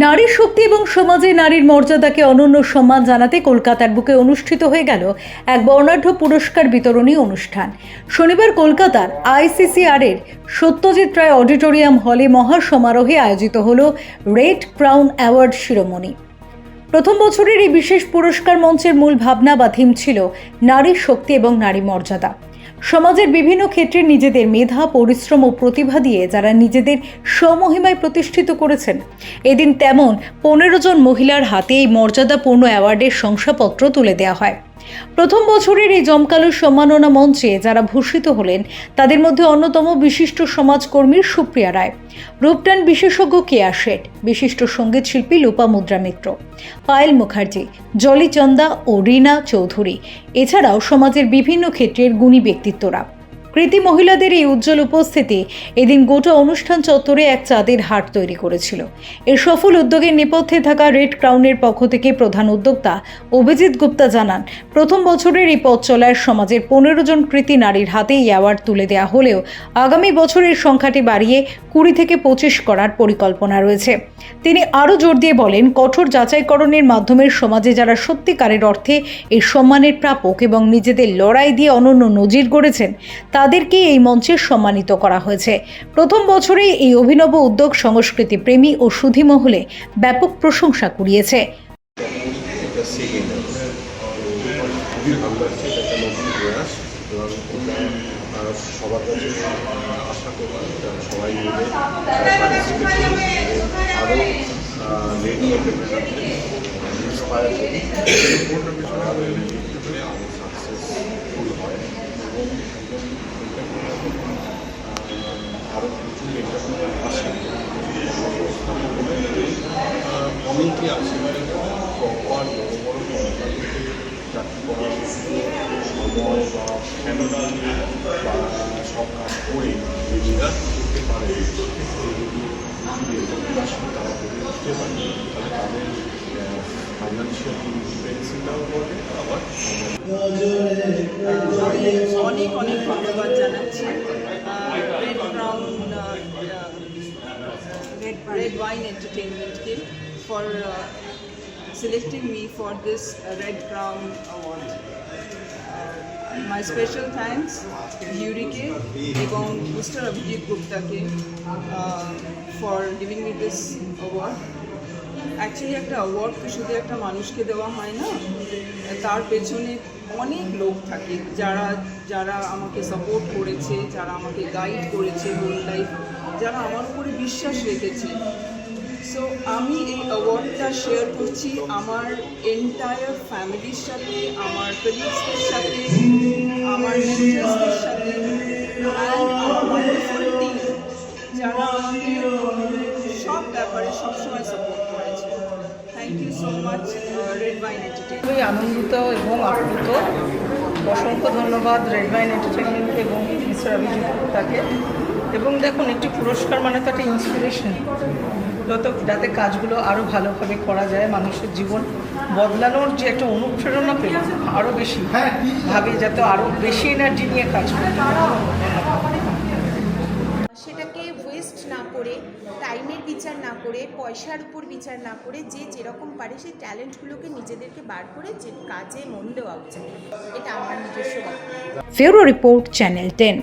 নারী শক্তি এবং সমাজে নারীর মর্যাদাকে অনন্য সম্মান জানাতে কলকাতার বুকে অনুষ্ঠিত হয়ে গেল এক বর্ণাঢ্য পুরস্কার বিতরণী অনুষ্ঠান। শনিবার কলকাতার ICCR এর সত্যজিৎ রায় অডিটোরিয়াম হলে মহা সমারোহে আয়োজিত হল রেড ক্রাউন অ্যাওয়ার্ড শিরোমণি। প্রথম বছরের এই বিশেষ পুরস্কার মঞ্চের মূল ভাবনা বা থিম ছিল নারী শক্তি এবং নারী মর্যাদা। সমাজের বিভিন্ন ক্ষেত্রে নিজেদের মেধা, পরিশ্রম ও প্রতিভা দিয়ে যারা নিজেদের স্বমহিমায় প্রতিষ্ঠিত করেছেন, এদিন তেমন 15 জন মহিলার হাতে এই মর্যাদাপূর্ণ অ্যাওয়ার্ডের শংসাপত্র তুলে দেওয়া হয়। প্রথম বছরের এই জমকালো সম্মাননা মঞ্চে যারা ভূষিত হলেন তাদের মধ্যে অন্যতম বিশিষ্ট সমাজকর্মী সুপ্রিয়া রায়, রূপটান বিশেষজ্ঞ কেয়া শেঠ, বিশিষ্ট সঙ্গীত শিল্পী লোপামুদ্রা মিত্র, পায়েল মুখার্জি, জলি চন্দা ও রীনা চৌধুরী, এছাড়াও সমাজের বিভিন্ন ক্ষেত্রের গুণী ব্যক্তিত্বরা। কৃতি মহিলাদের এই উজ্জ্বল উপস্থিতি এদিন গোটা অনুষ্ঠান চত্বরে এক চাঁদের হাট তৈরি করেছিল। এর সফল উদ্যোগের নেপথ্যে থাকা রেড ক্রাউনের পক্ষ থেকে প্রধান উদ্যোক্তা অভিজিৎ গুপ্তা জানান, প্রথম বছরের এই পথ চলায় সমাজের 15 জন কৃতি নারীর হাতে এই অ্যাওয়ার্ড তুলে দেওয়া হলেও আগামী বছরের সংখ্যাটি বাড়িয়ে 20 থেকে 25 করার পরিকল্পনা রয়েছে। তিনি আরও জোর দিয়ে বলেন, কঠোর যাচাইকরণের মাধ্যমে সমাজে যারা সত্যিকারের অর্থে এই সম্মানের প্রাপক এবং নিজেদের লড়াই দিয়ে অনন্য নজির গড়েছেন তাদেরকে এই মঞ্চে সম্মানিত করা হয়েছে। প্রথম বছরেই এই অভিনব উদ্যোগ সংস্কৃতি প্রেমী ও সুধী মহলে ব্যাপক প্রশংসা কুড়িয়েছে। সবার কাছে আশা করি সবাই মিলে আরও লেডি ইন্সপায়ার করি সাকসেসফুল হয় এবং আরও কিছু আসে। অনেকে আছে প্রপার বড় বড় কোম্পানিতে চাকরি করার সময় বা ফ্যামিলি বা সব কাজ করে নিজেরা করতে পারে, তারা করে উঠতে পারে, তাহলে তাদের ফাইন্যান্সিয়াল ইন্ডিপেন্ডেন্সটাও বলে। আবার অনেক অনেক ধন্যবাদ জানাচ্ছি রেড ক্রাউন রেড ওয়াইন এন্টারটেইনমেন্টকে for selecting me for this Red Crown Award. My special thanks Yurike এবং Mr. Abhijit Gupta ke for giving me this award. Actually একটা অ্যাওয়ার্ড তো শুধু একটা মানুষকে দেওয়া হয় না, তার পেছনে অনেক লোক থাকে যারা যারা আমাকে সাপোর্ট করেছে, যারা আমাকে গাইড করেছে হোল লাইফ, যারা আমার উপরে বিশ্বাস রেখেছে। সো আমি এই অ্যাওয়ার্ডটা শেয়ার করছি আমার এন্টায়ার ফ্যামিলির সাথে, আমার কলিগসদের সাথে, আমার মেন্টরসদের সাথে অ্যান্ড আমার ফুল টিম যারা আমাকে সব ব্যাপারে সবসময় সাপোর্ট করেছে। Thank you so much red wine entertainment. খুবই আনন্দিত এবং আপ্লুত। অসংখ্য ধন্যবাদ রেড ওয়াইন এন্টারটেইনমেন্ট এবং মিস্টার অভিজিৎ গুপ্তাকে। এবং দেখুন, একটি পুরস্কার মানে তো একটা ইন্সপিরেশন, যাতে কাজগুলো আরও ভালোভাবে করা যায়, মানুষের জীবন বদলানোর যে একটা অনুপ্রেরণা পেল আরও বেশি ভাবে, যাতে আরও বেশি এনার্জি নিয়ে কাজ করতে পারে। সেটাকে ওয়েস্ট না করে, টাইমের বিচার না করে, পয়সার উপর বিচার না করে, যে যেরকম পারে সেই ট্যালেন্টগুলোকে নিজেদেরকে বার করে যে কাজে মন দেওয়া উচিত, এটা আমার নিজস্ব। ফেরো রিপোর্ট, চ্যানেল 10।